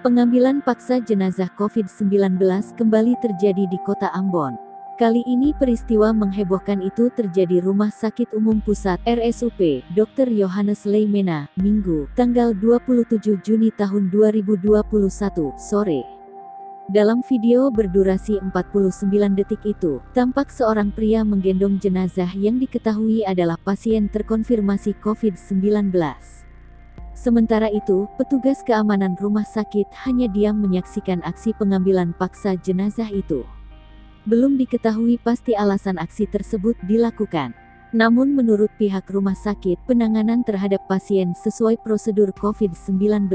Pengambilan paksa jenazah COVID-19 kembali terjadi di kota Ambon. Kali ini peristiwa menghebohkan itu terjadi Rumah Sakit Umum Pusat (RSUP) Dr. Yohanes Leimena, Minggu, tanggal 27 Juni tahun 2021, sore. Dalam video berdurasi 49 detik itu, tampak seorang pria menggendong jenazah yang diketahui adalah pasien terkonfirmasi COVID-19. Sementara itu, petugas keamanan rumah sakit hanya diam menyaksikan aksi pengambilan paksa jenazah itu. Belum diketahui pasti alasan aksi tersebut dilakukan. Namun menurut pihak rumah sakit, penanganan terhadap pasien sesuai prosedur COVID-19.